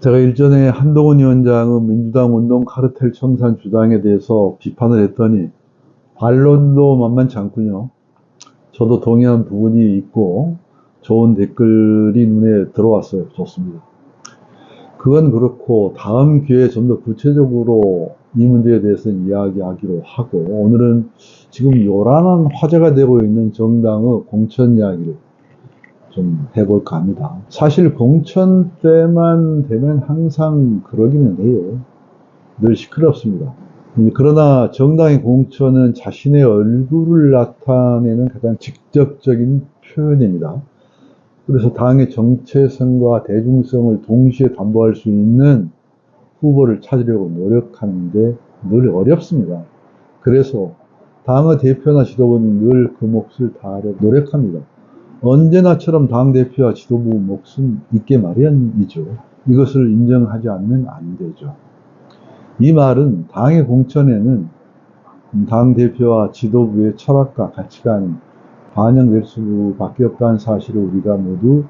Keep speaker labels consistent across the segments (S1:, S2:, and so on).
S1: 제가 일전에 한동훈 위원장은 민주당 운동 카르텔 청산 주장에 대해서 비판을 했더니 반론도 만만치 않군요. 저도 동의하는 부분이 있고 좋은 댓글이 눈에 들어왔어요. 좋습니다. 그건 그렇고 다음 기회에 좀 더 구체적으로 이 문제에 대해서는 이야기하기로 하고, 오늘은 지금 요란한 화제가 되고 있는 정당의 공천 이야기를 좀 해볼까 합니다. 사실 공천 때만 되면 항상 그러기는 해요. 늘 시끄럽습니다. 그러나 정당의 공천은 자신의 얼굴을 나타내는 가장 직접적인 표현입니다. 그래서 당의 정체성과 대중성을 동시에 담보할 수 있는 후보를 찾으려고 노력하는데 늘 어렵습니다. 그래서 당의 대표나 지도부는 늘 그 몫을 다하려고 노력합니다. 언제나처럼 당대표와 지도부 몫은 있게 마련이죠. 이것을 인정하지 않으면 안 되죠. 이 말은 당의 공천에는 당대표와 지도부의 철학과 가치관이 반영될 수밖에 없다는 사실을 우리가 모두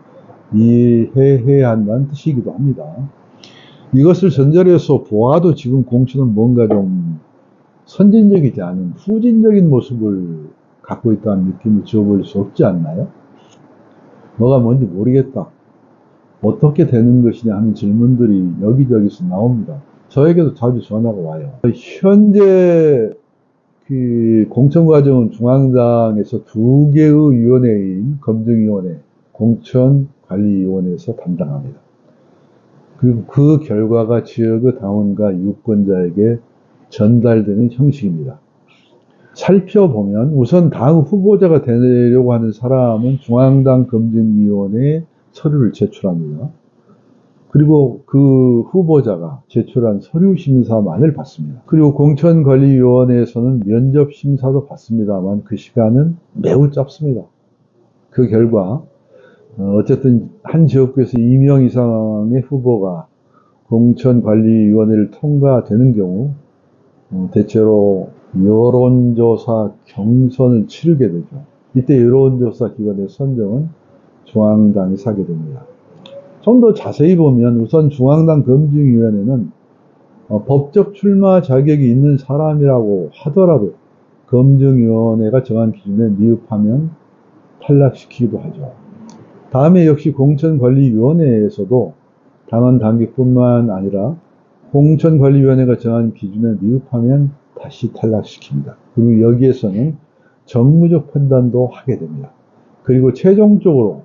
S1: 이해해야 한다는 뜻이기도 합니다. 이것을 전제로 보아도 지금 공천은 뭔가 좀 선진적이지 않은 후진적인 모습을 갖고 있다는 느낌을 지어볼 수 없지 않나요? 뭐가 뭔지 모르겠다. 어떻게 되는 것이냐 하는 질문들이 여기저기서 나옵니다. 저에게도 자주 전화가 와요. 현재 그 공천 과정은 중앙당에서 두 개의 위원회인 검증위원회, 공천관리위원회에서 담당합니다. 그리고 그 결과가 지역의 당원과 유권자에게 전달되는 형식입니다. 살펴보면 우선 당 후보자가 되려고 하는 사람은 중앙당 검증위원회에 서류를 제출합니다. 그리고 그 후보자가 제출한 서류 심사만을 받습니다. 그리고 공천관리위원회에서는 면접 심사도 받습니다만 그 시간은 매우 짧습니다. 그 결과 어쨌든 한 지역구에서 2명 이상의 후보가 공천관리위원회를 통과되는 경우 대체로 여론조사 경선을 치르게 되죠. 이때 여론조사 기관의 선정은 중앙당이 사게 됩니다. 좀 더 자세히 보면 우선 중앙당 검증위원회는 법적 출마 자격이 있는 사람이라고 하더라도 검증위원회가 정한 기준에 미흡하면 탈락시키기도 하죠. 다음에 역시 공천관리위원회에서도 당원 당규뿐만 아니라 공천관리위원회가 정한 기준에 미흡하면 다시 탈락시킵니다. 그리고 여기에서는 정무적 판단도 하게 됩니다. 그리고 최종적으로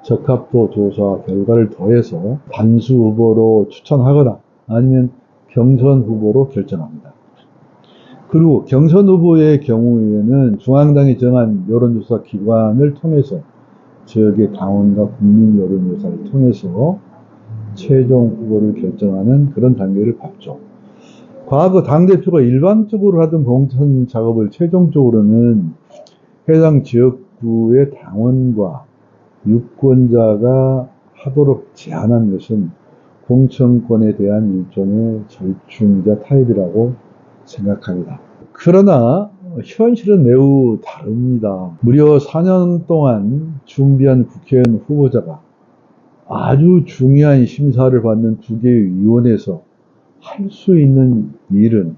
S1: 적합도 조사 결과를 더해서 단수 후보로 추천하거나 아니면 경선 후보로 결정합니다. 그리고 경선 후보의 경우에는 중앙당이 정한 여론조사 기관을 통해서 지역의 당원과 국민 여론조사를 통해서 최종 후보를 결정하는 그런 단계를 밟죠. 과거 당대표가 일반적으로 하던 공천 작업을 최종적으로는 해당 지역구의 당원과 유권자가 하도록 제안한 것은 공천권에 대한 일종의 절충자 타입이라고 생각합니다. 그러나 현실은 매우 다릅니다. 무려 4년 동안 준비한 국회의원 후보자가 아주 중요한 심사를 받는 두 개의 위원회에서 할 수 있는 일은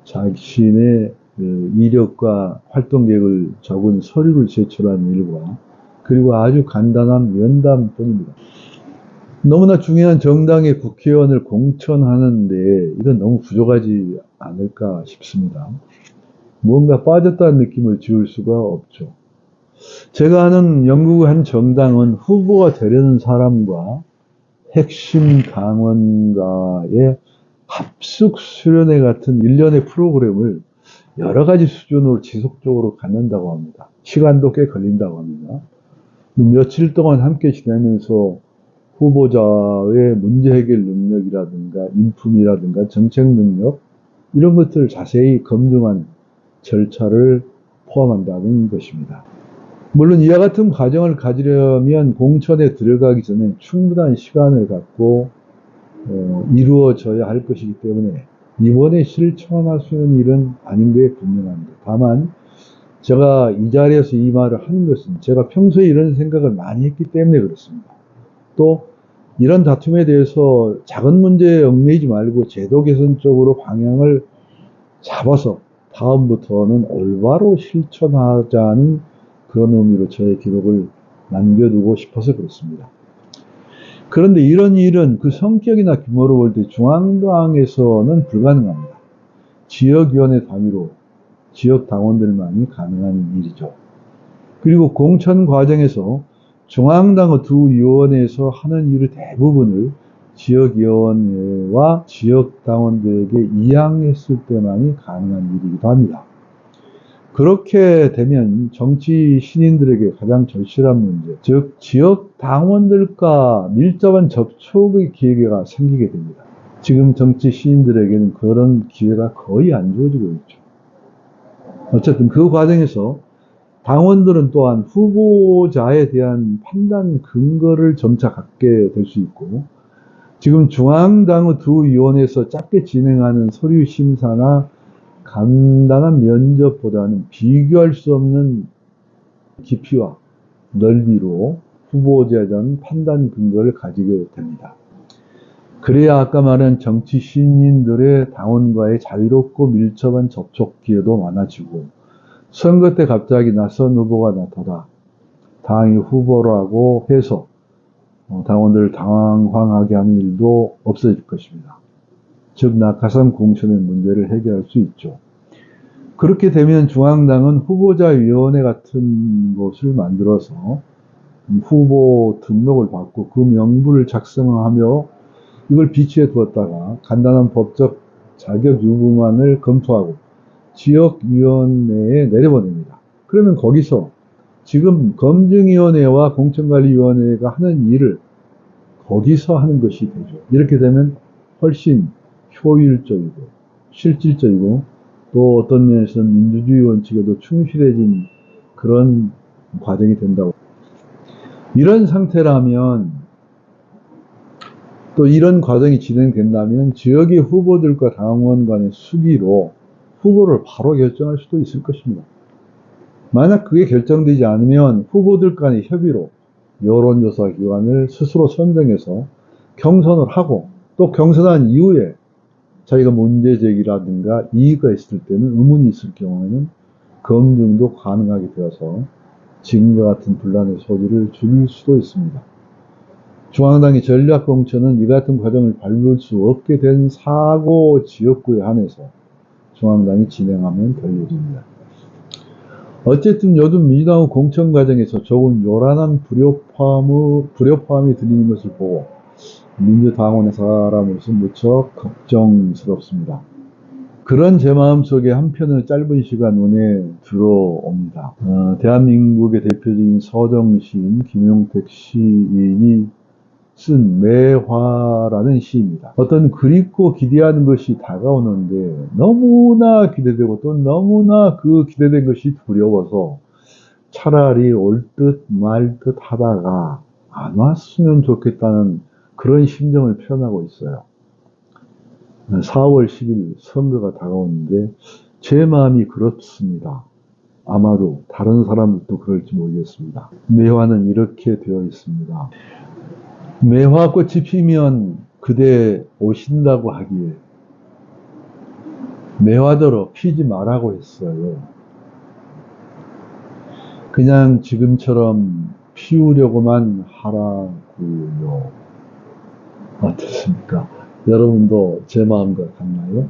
S1: 자신의 이력과 활동 계획을 적은 서류를 제출하는 일과 그리고 아주 간단한 면담뿐입니다. 너무나 중요한 정당의 국회의원을 공천하는데 이건 너무 부족하지 않을까 싶습니다. 뭔가 빠졌다는 느낌을 지울 수가 없죠. 제가 아는 영국의 한 정당은 후보가 되려는 사람과 핵심 당원과의 합숙 수련회 같은 일련의 프로그램을 여러 가지 수준으로 지속적으로 갖는다고 합니다. 시간도 꽤 걸린다고 합니다. 며칠 동안 함께 지내면서 후보자의 문제 해결 능력이라든가 인품이라든가 정책 능력 이런 것들을 자세히 검증한 절차를 포함한다는 것입니다. 물론 이와 같은 과정을 가지려면 공천에 들어가기 전에 충분한 시간을 갖고 이루어져야 할 것이기 때문에 이번에 실천할 수 있는 일은 아닌 게 분명합니다. 다만 제가 이 자리에서 이 말을 하는 것은 제가 평소에 이런 생각을 많이 했기 때문에 그렇습니다. 또 이런 다툼에 대해서 작은 문제에 얽매이지 말고 제도 개선 쪽으로 방향을 잡아서 다음부터는 올바로 실천하자는 그런 의미로 저의 기록을 남겨두고 싶어서 그렇습니다. 그런데 이런 일은 그 성격이나 규모로 볼 때 중앙당에서는 불가능합니다. 지역위원회 단위로 지역 당원들만이 가능한 일이죠. 그리고 공천 과정에서 중앙당의 두 위원회에서 하는 일의 대부분을 지역위원회와 지역당원들에게 이양했을 때만이 가능한 일이기도 합니다. 그렇게 되면 정치 신인들에게 가장 절실한 문제, 즉 지역당원들과 밀접한 접촉의 기회가 생기게 됩니다. 지금 정치 신인들에게는 그런 기회가 거의 안 주어지고 있죠. 어쨌든 그 과정에서 당원들은 또한 후보자에 대한 판단 근거를 점차 갖게 될 수 있고, 지금 중앙당의 두 위원회에서 짧게 진행하는 서류 심사나 간단한 면접보다는 비교할 수 없는 깊이와 넓이로 후보자에 대한 판단 근거를 가지게 됩니다. 그래야 아까 말한 정치 신인들의 당원과의 자유롭고 밀접한 접촉 기회도 많아지고, 선거 때 갑자기 낯선 후보가 나타나 당이 후보라고 해서 당원들을 당황하게 하는 일도 없어질 것입니다. 즉 낙하산 공천의 문제를 해결할 수 있죠. 그렇게 되면 중앙당은 후보자위원회 같은 것을 만들어서 후보 등록을 받고 그 명부를 작성하며 이걸 비치해 두었다가 간단한 법적 자격 유무만을 검토하고 지역위원회에 내려보냅니다. 그러면 거기서 지금 검증위원회와 공천관리위원회가 하는 일을 거기서 하는 것이 되죠. 이렇게 되면 훨씬 효율적이고 실질적이고 또 어떤 면에서는 민주주의 원칙에도 충실해진 그런 과정이 된다고. 이런 상태라면 또 이런 과정이 진행된다면 지역의 후보들과 당원 간의 수기로 후보를 바로 결정할 수도 있을 것입니다. 만약 그게 결정되지 않으면 후보들 간의 협의로 여론조사 기관을 스스로 선정해서 경선을 하고 또 경선한 이후에 자기가 문제제기라든가 이의가 있을 때는 의문이 있을 경우에는 검증도 가능하게 되어서 지금과 같은 분란의 소지를 줄일 수도 있습니다. 중앙당의 전략공천은 이 같은 과정을 밟을 수 없게 된 사고 지역구에 한해서 중앙당이 진행하면 될 일입니다. 어쨌든 요즘 민주당의 공천 과정에서 조금 요란한 불협화음이 들리는 것을 보고 민주당원의 사람으로서 무척 걱정스럽습니다. 그런 제 마음속에 한편의 짧은 시간 눈에 들어옵니다. 대한민국의 대표적인 서정시인 김용택 시인이 쓴 매화라는 시입니다. 어떤 그립고 기대하는 것이 다가오는데 너무나 기대되고 또 너무나 그 기대된 것이 두려워서 차라리 올 듯 말 듯 하다가 안 왔으면 좋겠다는 그런 심정을 표현하고 있어요. 4월 10일 선거가 다가오는데 제 마음이 그렇습니다. 아마도 다른 사람들도 그럴지 모르겠습니다. 매화는 이렇게 되어 있습니다. 매화꽃이 피면 그대 오신다고 하기에 매화더러 피지 말라고 했어요. 그냥 지금처럼 피우려고만 하라고요. 어떻습니까? 여러분도 제 마음과 같나요?